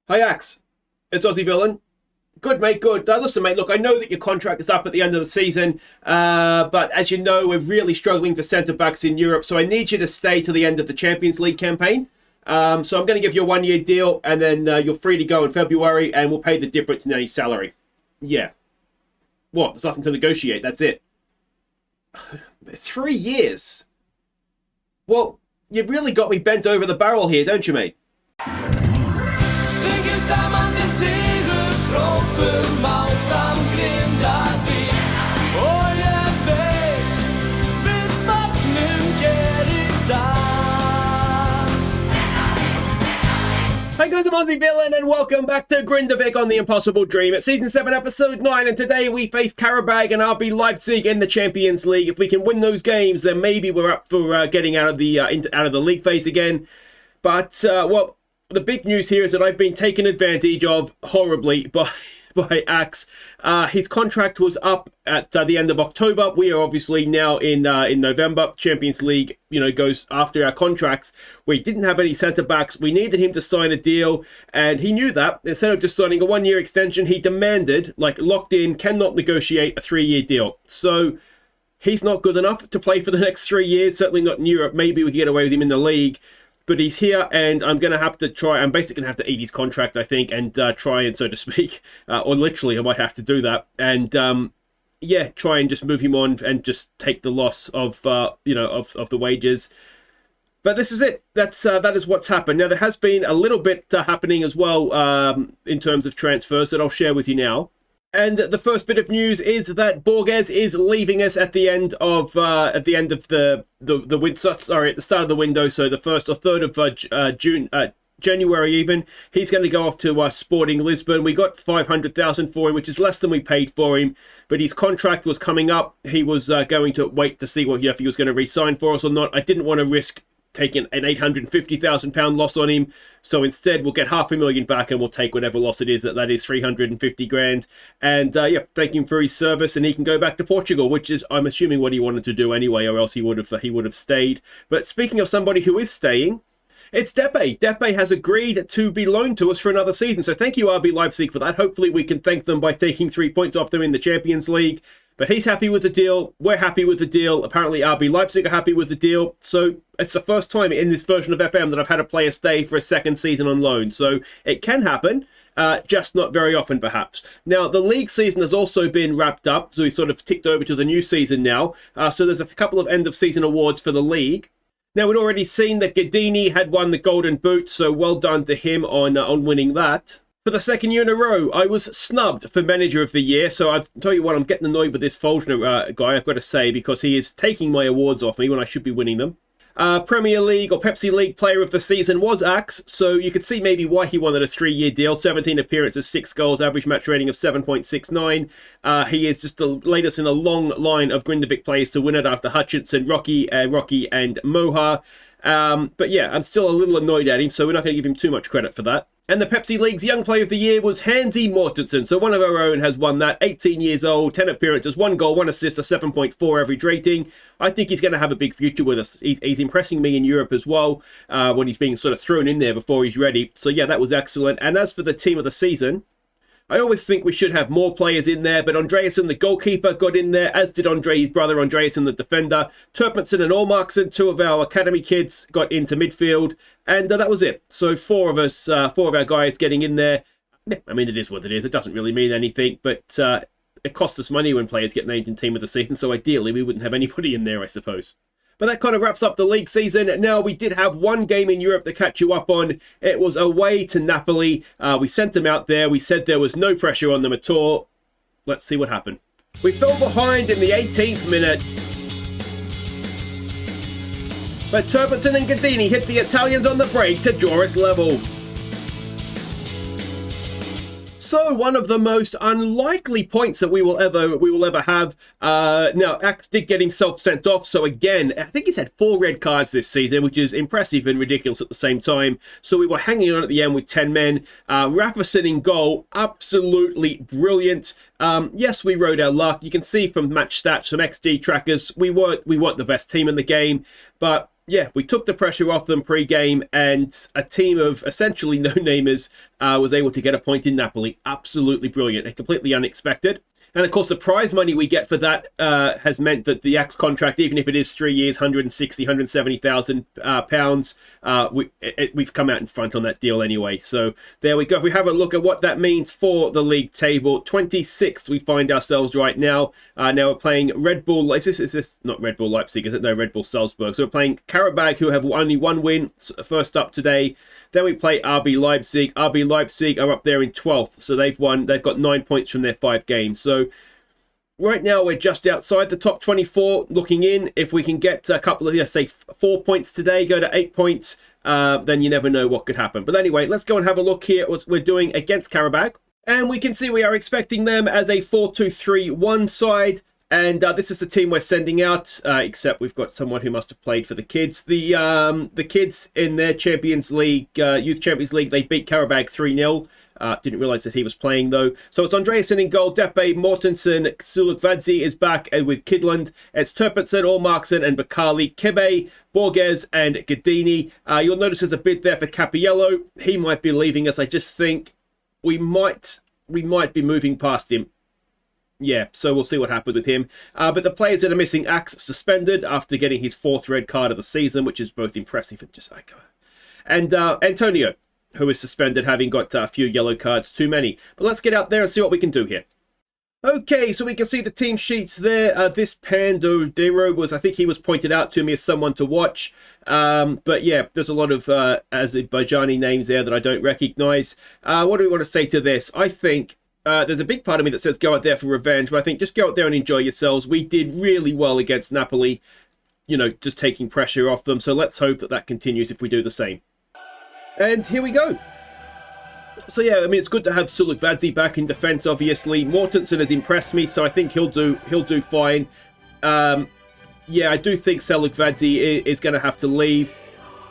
Hi, Axe. It's Aussie Villain. Good, mate, good. Listen, mate, look, I know that your contract is up at the end of the season, but as you know, we're really struggling for centre-backs in Europe, so I need you to stay to the end of the Champions League campaign. So I'm going to give you a one-year deal, and then you're free to go in February, and we'll pay the difference in any salary. Yeah. What? There's nothing to negotiate. That's it. 3 years? Well, you've really got me bent over the barrel here, don't you, mate? Synker sammen til segerskroppen Mount Grindavik Og jeg vet Hvis mannen ger I dag. Hey guys, I'm Aussie Villain and welcome back to Grindavik on The Impossible Dream. It's Season 7, Episode 9, and today we face Qarabag and RB Leipzig in the Champions League. If we can win those games, then maybe we're up for getting out of the league phase again. But, well, the big news here is that I've been taken advantage of horribly by Axe. His contract was up at the end of October. We are obviously now in November. Champions League, goes after our contracts. We didn't have any centre-backs. We needed him to sign a deal, and he knew that. Instead of just signing a one-year extension, he demanded, locked in, cannot negotiate a 3-year deal. So he's not good enough to play for the next 3 years, certainly not in Europe. Maybe we can get away with him in the league. But he's here, and I'm going to have to try. I'm basically going to have to eat his contract, I think, and try and, so to speak, or literally, I might have to do that. And try and just move him on and just take the loss of of the wages. But this is it. That is what's happened. Now there has been a little bit happening as well in terms of transfers that I'll share with you now. And the first bit of news is that Borges is leaving us at the end of the start of the window, so the 1st or 3rd of January even. He's going to go off to Sporting Lisbon. We got 500,000 for him, which is less than we paid for him, but his contract was coming up. He was going to wait to see if he was going to re-sign for us or not. I didn't want to risk taking an £850,000 loss on him, so instead we'll get $500,000 back and we'll take whatever loss it is. That is 350 grand, and thank him for his service, and he can go back to Portugal, which is, I'm assuming, what he wanted to do anyway, or else he would have stayed. But speaking of somebody who is staying, it's Depe. Depe has agreed to be loaned to us for another season, so thank you RB Leipzig for that. Hopefully we can thank them by taking 3 points off them in the Champions League. But he's happy with the deal. We're happy with the deal. Apparently RB Leipzig are happy with the deal. So it's the first time in this version of FM that I've had a player stay for a second season on loan. So it can happen, just not very often perhaps. Now the league season has also been wrapped up. So we sort of ticked over to the new season now. So there's a couple of end of season awards for the league. Now we'd already seen that Gadini had won the Golden Boot. So well done to him on winning that. For the second year in a row, I was snubbed for Manager of the Year, so I'll tell you what, I'm getting annoyed with this Folgner guy, I've got to say, because he is taking my awards off me when I should be winning them. Premier League or Pepsi League Player of the Season was Axe, so you could see maybe why he wanted a 3-year deal. 17 appearances, 6 goals, average match rating of 7.69. He is just the latest in a long line of Grindavik players to win it after Hutchinson, Rocky, and Moha. But yeah, I'm still a little annoyed at him, so we're not going to give him too much credit for that. And the Pepsi League's Young Player of the Year was Hansi Mortensen. So one of our own has won that. 18 years old, 10 appearances, 1 goal, 1 assist, a 7.4 average rating. I think he's going to have a big future with us. He's impressing me in Europe as well when he's being sort of thrown in there before he's ready. So yeah, that was excellent. And as for the team of the season, I always think we should have more players in there, but Andreasen, the goalkeeper, got in there, as did his brother Andreasen, the defender. Turpinson and Allmarkson, 2 of our academy kids, got into midfield, and that was it. So 4 of our guys getting in there. I mean, it is what it is. It doesn't really mean anything, but it costs us money when players get named in team of the season, so ideally we wouldn't have anybody in there, I suppose. But that kind of wraps up the league season. Now, we did have one game in Europe to catch you up on. It was away to Napoli. We sent them out there. We said there was no pressure on them at all. Let's see what happened. We fell behind in the 18th minute. But Turpinson and Gadini hit the Italians on the break to draw us level. So one of the most unlikely points that we will ever have. Now, Axe did get himself sent off. So again, I think he's had 4 red cards this season, which is impressive and ridiculous at the same time. So we were hanging on at the end with 10 men. Rafferson in goal, absolutely brilliant. Yes, we rode our luck. You can see from match stats, from XG trackers, we weren't the best team in the game, but yeah, we took the pressure off them pre-game, and a team of essentially no-namers was able to get a point in Napoli. Absolutely brilliant and completely unexpected. And of course, the prize money we get for that has meant that the Axe contract, even if it is 3 years, 170,000 pounds, we've come out in front on that deal anyway. So there we go. If we have a look at what that means for the league table, 26th we find ourselves right now. Now we're playing Red Bull. Is this not Red Bull Leipzig? Is it? No, Red Bull Salzburg. So we're playing Qarabag, who have only one win, first up today. Then we play RB Leipzig. RB Leipzig are up there in 12th. So they've won. They've got 9 points from their 5 games. So right now we're just outside the top 24 looking in. If we can get a couple of, say 4 points today, go to 8 points, then you never know what could happen. But anyway, let's go and have a look here at what we're doing against Qarabag. And we can see we are expecting them as a 4-2-3-1 side. And this is the team we're sending out, except we've got someone who must have played for the kids. The kids in their Champions League, Youth Champions League, they beat Qarabag 3-0. Didn't realise that he was playing, though. So it's Andreasen in goal, Depe, Mortensen, Sulukvadze is back with Kidland. It's Turpitsen, Allmarksen, and Bakali, Kebe, Borges, and Gadini. You'll notice there's a bid there for Capiello. He might be leaving us. I just think we might be moving past him. Yeah, so we'll see what happens with him. But the players that are missing, Axe suspended after getting his 4th red card of the season, which is both impressive and just and Antonio, who is suspended, having got a few yellow cards too many. But let's get out there and see what we can do here. Okay, so we can see the team sheets there. This Pandodero was, I think he was pointed out to me as someone to watch. But yeah, there's a lot of Azerbaijani names there that I don't recognize. What do we want to say to this? I think there's a big part of me that says go out there for revenge, but I think just go out there and enjoy yourselves. We did really well against Napoli, you know, just taking pressure off them. So let's hope that that continues if we do the same. And here we go. So yeah, I mean, it's good to have Sulukvadze back in defence, obviously. Mortensen has impressed me, so I think he'll do fine. Yeah, I do think Sulukvadze is going to have to leave.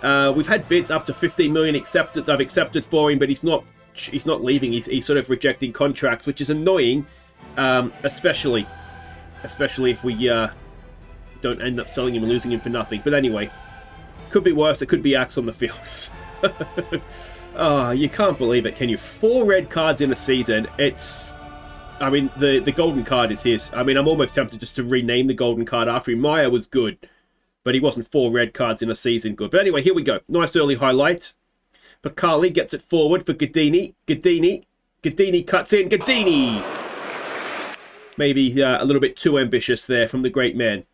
We've had bids up to 15 million accepted. I've accepted for him, but he's not leaving. He's sort of rejecting contracts, which is annoying, especially if we don't end up selling him and losing him for nothing. But anyway, could be worse. It could be Axe on the fields. Oh, you can't believe it, can you? 4 red cards in a season. I mean, the golden card is his. I mean, I'm almost tempted just to rename the golden card after him. Maya was good, but he wasn't 4 red cards in a season good. But anyway, here we go. Nice early highlight. Bakali gets it forward for Gadini. Gadini cuts in. Gadini! Maybe a little bit too ambitious there from the great man.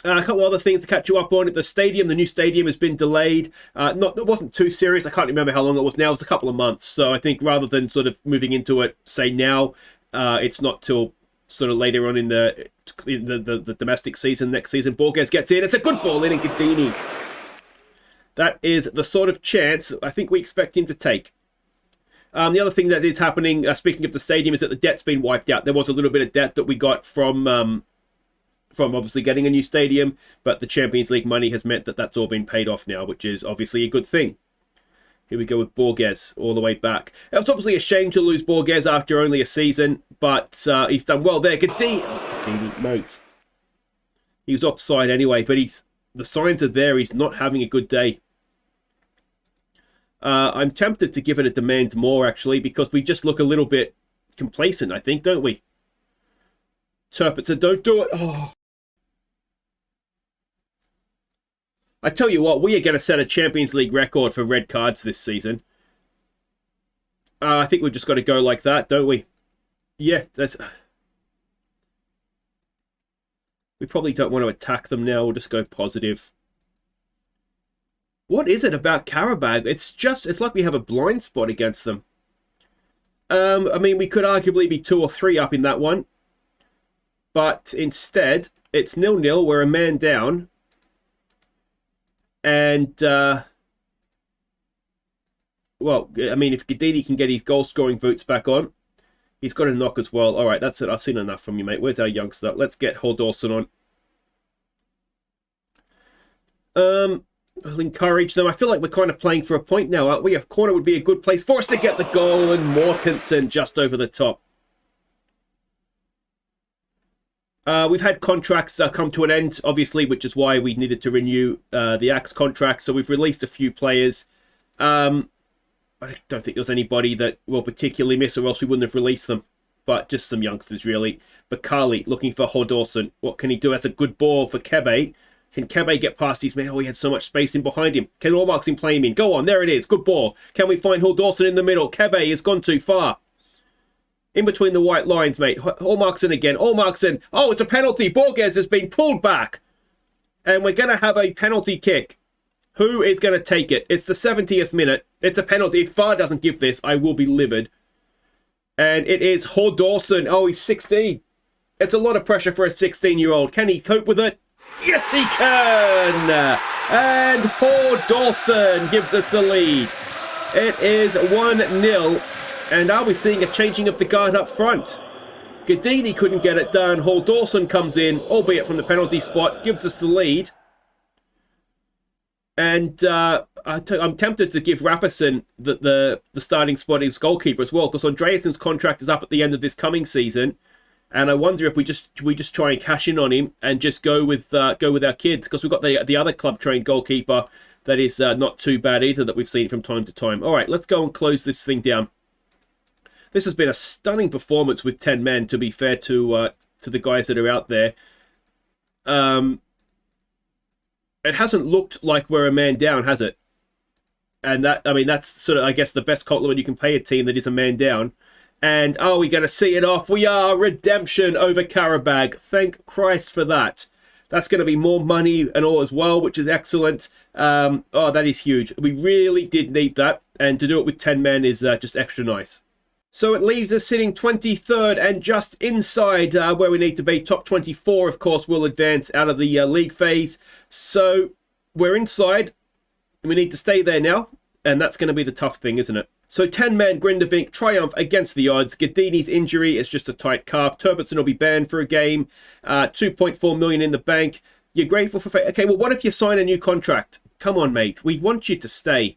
A couple of other things to catch you up on. At the stadium, the new stadium has been delayed. It wasn't too serious. I can't remember how long it was now. It was a couple of months. So I think rather than sort of moving into it, say now, it's not till sort of later on in the domestic season, next season. Borges gets in. It's a good ball in, and Gadini. That is the sort of chance I think we expect him to take. The other thing that is happening, speaking of the stadium, is that the debt's been wiped out. There was a little bit of debt that we got from obviously getting a new stadium, but the Champions League money has meant that that's all been paid off now, which is obviously a good thing. Here we go with Borges all the way back. It was obviously a shame to lose Borges after only a season, but he's done well there. Gadini, mate. He was offside anyway, but the signs are there. He's not having a good day. I'm tempted to give it a demand more, actually, because we just look a little bit complacent, I think, don't we? Turpitsen, don't do it. Oh. I tell you what, we are going to set a Champions League record for red cards this season. I think we've just got to go like that, don't we? Yeah, we probably don't want to attack them now. We'll just go positive. What is it about Qarabag? It's like we have a blind spot against them. I mean, we could arguably be 2 or 3 up in that one. But instead, it's 0-0. We're a man down. And, well, I mean, if Gadini can get his goal-scoring boots back on, he's got a knock as well. All right, that's it. I've seen enough from you, mate. Where's our youngster? Let's get Haldorson on. I'll encourage them. I feel like we're kind of playing for a point now, aren't we? A corner would be a good place for us to get the goal, and Mortensen just over the top. We've had contracts come to an end, obviously, which is why we needed to renew the Axe contract. So we've released a few players. I don't think there's anybody that we'll particularly miss, or else we wouldn't have released them. But just some youngsters, really. Bakali looking for Hordorsen. What can he do? That's a good ball for Kebe. Can Kebe get past his man? Oh, he had so much space in behind him. Can Ormarkson play him in? Go on, there it is. Good ball. Can we find Hordorsen in the middle? Kebe has gone too far. In between the white lines, mate. Ormarkson again. Ormarkson. Oh, it's a penalty. Borges has been pulled back. And we're going to have a penalty kick. Who is going to take it? It's the 70th minute. It's a penalty. If VAR doesn't give this, I will be livid. And it is Hordorsen. Oh, he's 16. It's a lot of pressure for a 16-year-old. Can he cope with it? Yes, he can! And Hordorsen gives us the lead. It is 1-0. And are we seeing a changing of the guard up front? Gadini couldn't get it done. Hordorsen comes in, albeit from the penalty spot, gives us the lead. And I'm tempted to give Rafferson the starting spot as goalkeeper as well, because Andreasen's contract is up at the end of this coming season. And I wonder if we just try and cash in on him and just go with our kids, because we've got the other club trained goalkeeper that is not too bad either, that we've seen from time to time. All right, let's go and close this thing down. This has been a stunning performance with 10 men, to be fair to the guys that are out there. It hasn't looked like we're a man down, has it? And that's sort of, I guess, the best compliment you can pay a team that is a man down. And are we going to see it off? We are. Redemption over Qarabag. Thank Christ for that. That's going to be more money and all as well, which is excellent. Oh, that is huge. We really did need that. And to do it with 10 men is just extra nice. So it leaves us sitting 23rd and just inside where we need to be. Top 24, of course, will advance out of the league phase. So we're inside. We need to stay there now. And that's going to be the tough thing, isn't it? So 10-man Grindavik triumph against the odds. Gadini's injury is just a tight calf. Turbertson will be banned for a game. 2.4 million in the bank. You're grateful for... Okay, well, what if you sign a new contract? Come on, mate. We want you to stay.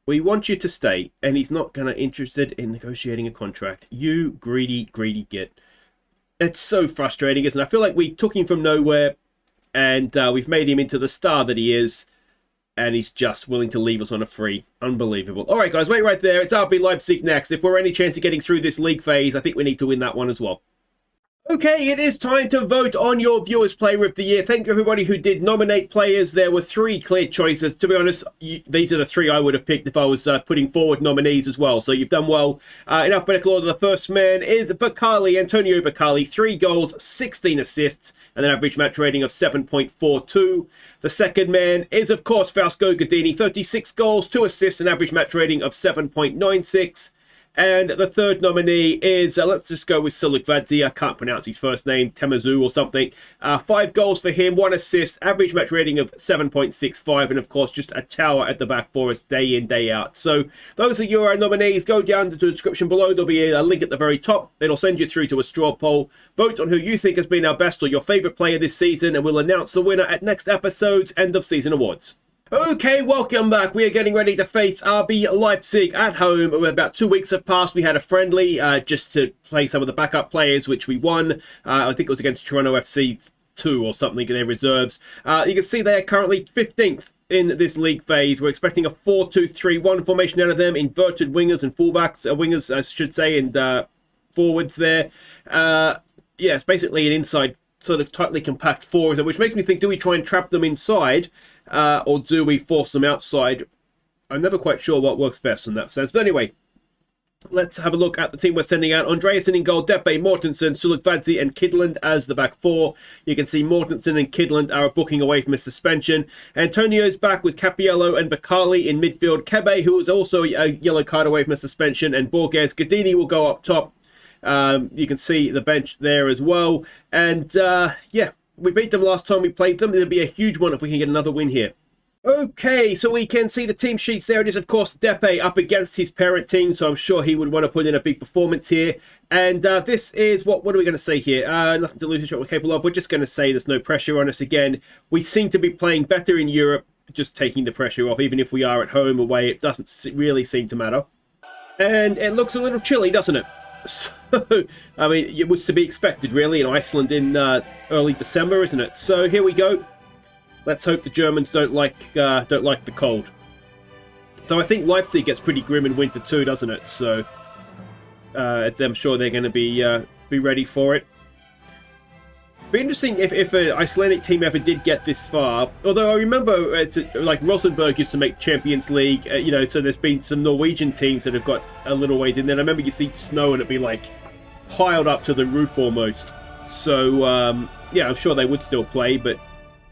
We want you to stay, and he's not going to interested in negotiating a contract. You greedy, greedy git. It's so frustrating, isn't it? I feel like we took him from nowhere, and we've made him into the star that he is, and he's just willing to leave us on a free. Unbelievable. All right, guys, wait right there. It's RB Leipzig next. If we're any chance of getting through this league phase, I think we need to win that one as well. Okay, it is time to vote on your Viewers Player of the Year. Thank you, everybody who did nominate players. There were 3 clear choices. To be honest, these are the 3 I would have picked if I was putting forward nominees as well. So you've done well. In alphabetical order, the first man is Bakali, Antonio Bakali. 3 goals, 16 assists, and an average match rating of 7.42. The second man is, of course, Fausto Gadini. 36 goals, 2 assists, an average match rating of 7.96. And the third nominee is, let's just go with Sulukvadze. I can't pronounce his first name, Temazu or something. 5 goals for him, 1 assist, average match rating of 7.65, and of course just a tower at the back for us day in, day out. So those are your nominees. Go down to the description below. There'll be a link at the very top. It'll send you through to a straw poll. Vote on who you think has been our best or your favourite player this season, and we'll announce the winner at next episode's end of season awards. Okay, welcome back. We are getting ready to face RB Leipzig at home. About 2 weeks have passed. We had a friendly just to play some of the backup players, which we won. I think it was against Toronto FC 2 or something, their reserves. You can see they are currently 15th in this league phase. We're expecting a 4-2-3-1 formation out of them. Inverted wingers and fullbacks, wingers, I should say, and forwards there. Yeah, it's basically an inside sort of tightly compact 4, which makes me think, do we try and trap them inside? Or do we force them outside? I'm never quite sure what works best in that sense. But anyway, let's have a look at the team we're sending out. Andreasen in goal, Depe, Mortensen, Sulukvadze and Kidland as the back 4. You can see Mortensen and Kidland are booking away from a suspension. Antonio's back with Capiello and Bakali in midfield. Kebe, who is also a yellow card away from a suspension, and Borges. Gadini will go up top. You can see the bench there as well. And yeah, we beat them last time we played them. It'll be a huge one if we can get another win here. Okay, so we can see the team sheets there. It is, of course, Depe up against his parent team, so I'm sure he would want to put in a big performance here. And this is, what are we going to say here? Nothing to lose is what we're capable of. We're just going to say there's no pressure on us again. We seem to be playing better in Europe, just taking the pressure off. Even if we are at home, away, it doesn't really seem to matter. And it looks a little chilly, doesn't it? So, I mean, it was to be expected, really, in Iceland in early December, isn't it? So here we go. Let's hope the Germans don't like the cold. Though I think Leipzig gets pretty grim in winter too, doesn't it? So I'm sure they're going to be ready for it. Be interesting if an Icelandic team ever did get this far. Although I remember it's like Rosenborg used to make Champions League, so there's been some Norwegian teams that have got a little ways in there. I remember you see snow and it'd be like piled up to the roof almost. So yeah, I'm sure they would still play, but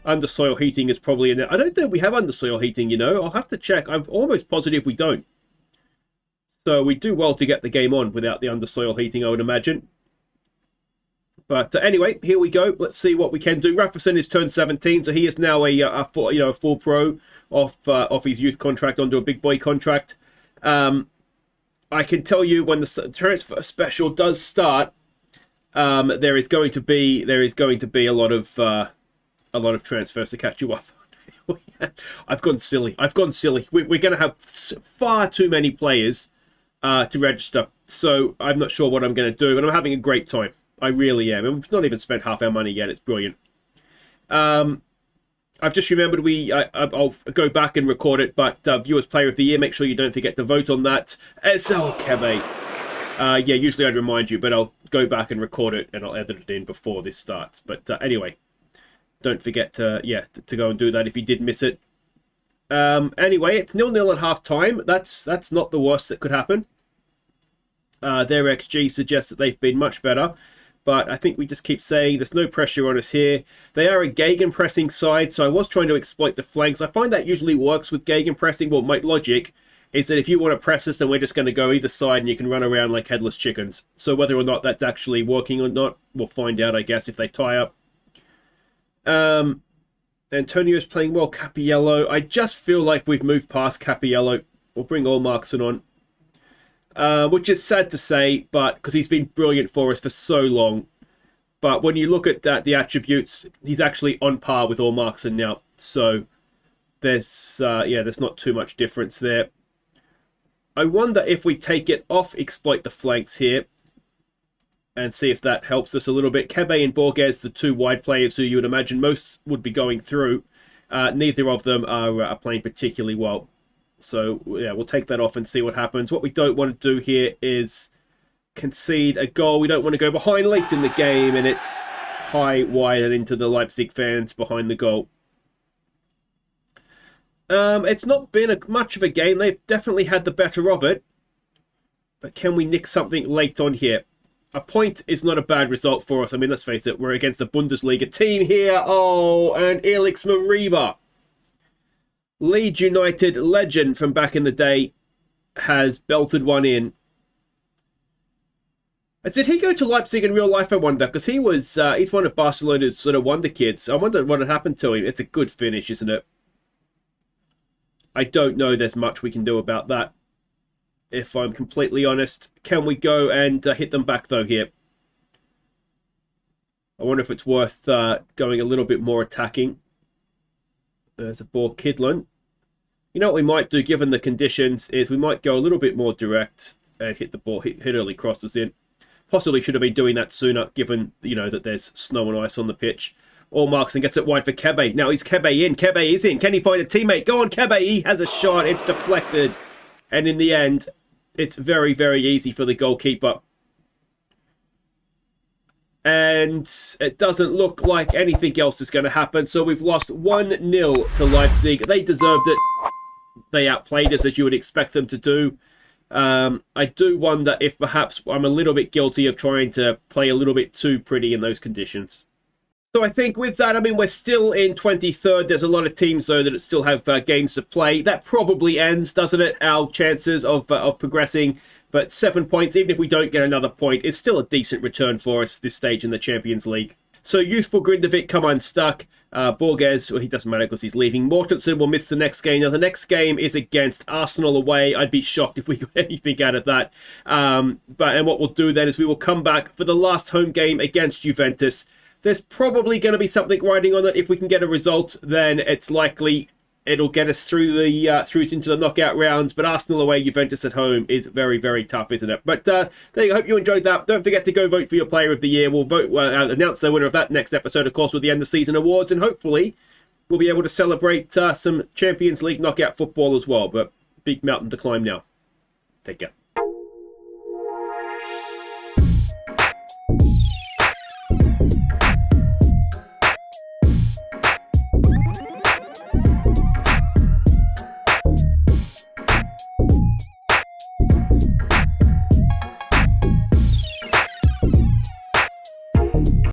undersoil heating is probably in there. I don't think we have undersoil heating, I'll have to check. I'm almost positive we don't. So we do well to get the game on without the undersoil heating, I would imagine. But anyway, here we go. Let's see what we can do. Rafferson is turned 17, so he is now a full pro off his youth contract onto a big boy contract. I can tell you when the transfer special does start, there is going to be a lot of transfers to catch you up. I've gone silly. We're going to have far too many players to register, so I'm not sure what I'm going to do, but I'm having a great time. I really am. We've not even spent half our money yet. It's brilliant. I've just remembered I'll go back and record it, but Viewers Player of the Year, make sure you don't forget to vote on that. It's Kebe. Yeah, usually I'd remind you, but I'll go back and record it and I'll edit it in before this starts. But anyway, don't forget to go and do that if you did miss it. Anyway, it's 0-0 at half time. That's not the worst that could happen. Their XG suggests that they've been much better. But I think we just keep saying there's no pressure on us here. They are a gegenpressing side, so I was trying to exploit the flanks. I find that usually works with gegenpressing. Well, my logic is that if you want to press us, then we're just going to go either side and you can run around like headless chickens. So whether or not that's actually working or not, we'll find out, I guess, if they tie up. Antonio's playing well. Capiello. I just feel like we've moved past Capiello. We'll bring Allmarkson on. Which is sad to say, but because he's been brilliant for us for so long. But when you look at the attributes, he's actually on par with Allmarkson now. So there's not too much difference there. I wonder if we take it off, exploit the flanks here, and see if that helps us a little bit. Kebe and Borges, the two wide players who you would imagine most would be going through. Neither of them are playing particularly well. So, yeah, we'll take that off and see what happens. What we don't want to do here is concede a goal. We don't want to go behind late in the game, and it's high, wide, and into the Leipzig fans behind the goal. It's not been much of a game. They've definitely had the better of it. But can we nick something late on here? A point is not a bad result for us. I mean, let's face it, we're against a Bundesliga team here. Oh, and Elix Mariba. Leeds United legend from back in the day has belted one in. Did he go to Leipzig in real life, I wonder? Because he's one of Barcelona's sort of wonder kids. I wonder what had happened to him. It's a good finish, isn't it? I don't know there's much we can do about that, if I'm completely honest. Can we go and hit them back, though, here? I wonder if it's worth going a little bit more attacking. There's a ball, Kidlin. You know what we might do, given the conditions, is we might go a little bit more direct and hit the ball, hit early crosses in. Possibly should have been doing that sooner, given, that there's snow and ice on the pitch. Allmarkson gets it wide for Kebe. Now he's Kebe in. Kebe is in. Can he find a teammate? Go on, Kebe. He has a shot. It's deflected. And in the end, it's very, very easy for the goalkeeper. And it doesn't look like anything else is going to happen. So we've lost 1-0 to Leipzig. They deserved it. They outplayed us, as you would expect them to do. I do wonder if perhaps I'm a little bit guilty of trying to play a little bit too pretty in those conditions. So I think with that, I mean, we're still in 23rd. There's a lot of teams, though, that still have games to play. That probably ends, doesn't it, our chances of progressing. But 7 points, even if we don't get another point, is still a decent return for us this stage in the Champions League. So youthful Grindavik come unstuck. Borges, well, he doesn't matter because he's leaving. Mortensen will miss the next game. Now, the next game is against Arsenal away. I'd be shocked if we got anything out of that. And what we'll do then is we will come back for the last home game against Juventus. There's probably going to be something riding on it. If we can get a result, then it's likely it'll get us through into the knockout rounds. But Arsenal away, Juventus at home is very, very tough, isn't it? But there you go. Hope you enjoyed that. Don't forget to go vote for your player of the year. We'll announce the winner of that next episode, of course, with the end of season awards, and hopefully we'll be able to celebrate some Champions League knockout football as well. But big mountain to climb now. Take care.